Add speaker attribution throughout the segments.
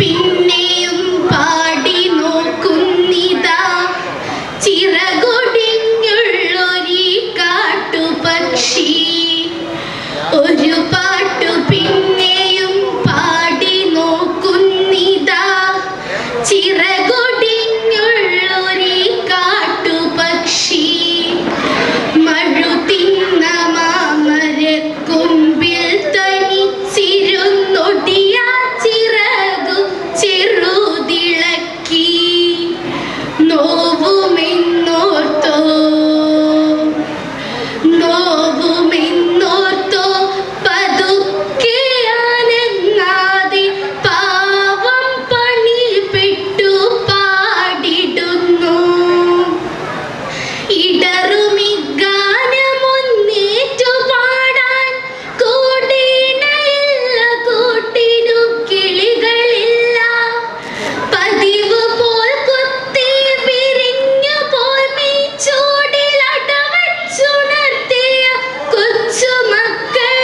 Speaker 1: പിന്നെയും പാടി നോക്കുന്നിതാ ചിറകൊടിഞ്ഞുള്ളൊരീ കാട്ടുപക്ഷി. ഒരു പാട്ടു പിന്നെയും പാടി നോക്കുന്നിതാ ചിറകൊടിഞ്ഞുള്ളൊരീ കാട്ടുപക്ഷി. മഴുതിന്ന മാമരക്കൊമ്പിൽ തനിച്ചിരുന്നൊടിയ ചിറകു ചെറുതിളക്കി. നോവുമെന്നോർത്തോ നോവുമെന്നോർത്തോ പതുക്കെ അനങ്ങാതെ പാവം പണിപ്പെട്ടു പാടിടുന്നു. ഇടറുമി ഗാനമൊന്നേറ്റു പാടാൻ കൂടിനയില്ല, കൂട്ടിനു കിളികളില്ല. പതിവ് പോൽ കുത്തി വിരിഞ്ഞു പോൽ മീച്ചൂടിലടവച്ചുണർത്തിയ കൊച്ചുമക്കൾ.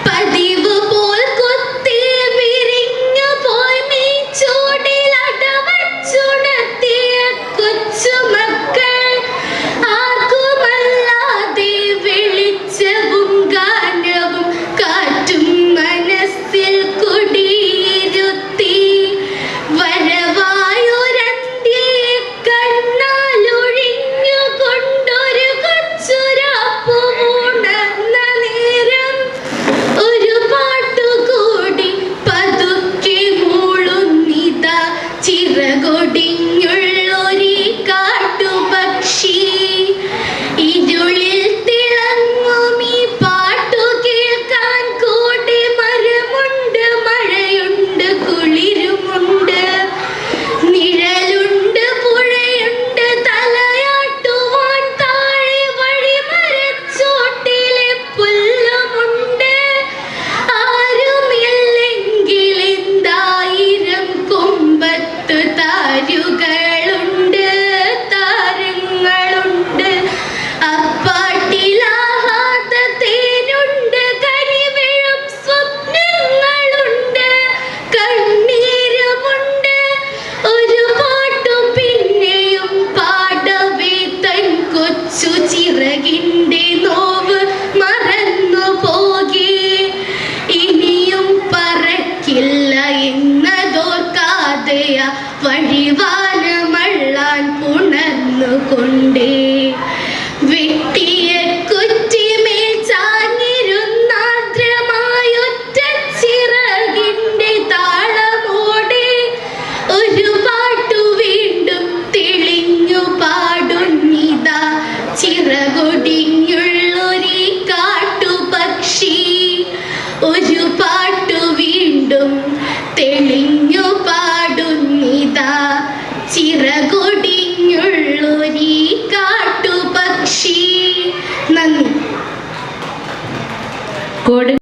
Speaker 1: പതിവ് പോൽ കുത്തി വിരിഞ്ഞു പോൽ മീച്ചൂടിലടവച്ചുണർത്തിയ കൊച്ചുമക്കൾ. ആർക്കുമല്ലാതെ വെളിച്ചവും ഗാനവും കാറ്റും മനസ്സിൽ കുടിയിരുത്തി. വരവായൊരന്ത്യയെ കണ്ണാലൊഴിഞ്ഞുകൊണ്ടൊരു കൊച്ചുരാപ്പുണർന്ന നേരം ഒരു പാട്ടുകൂടി പതുക്കെ മൂളുന്നിതാ ചിറകൊടിഞ്ഞുള്ളൊരീ കാട്ടുപക്ഷി. ഇരുളിൽ തിളങ്ങുമീ പാട്ടു കേൾക്കാൻ കൂടെ മരമുണ്ട്, മഴയുണ്ട്, കുളിരുമുണ്ട്, നിഴലുണ്ട്, പുഴയുണ്ട്, തലയാട്ടുവാൻ താഴെ വഴിമരച്ചോട്ടിലെ പുല്ലുമുണ്ട്. ആരുമില്ലെങ്കിൽ എന്തായിരം കൊമ്പത്ത് താരുകളുണ്ട്, താരങ്ങളുണ്ട്. അപ്പാട്ടിലാഹാത്ത തേനുണ്ട്, കരിവെഴും സ്വപ്നങ്ങളുണ്ട്, കണ്ണീരുമുണ്ട്. ഒരു പാട്ടു പിന്നെയും പാടവേ തൻ കൊച്ചു ചിറകിൻ്റെ നോവ് മറന്നു പോകേ. ഇനിയും പറക്കില്ല എന്നതോർക്കാതെയ വഴിവാനമള്ളാൻ പുണർന്നുകൊണ്ടേ.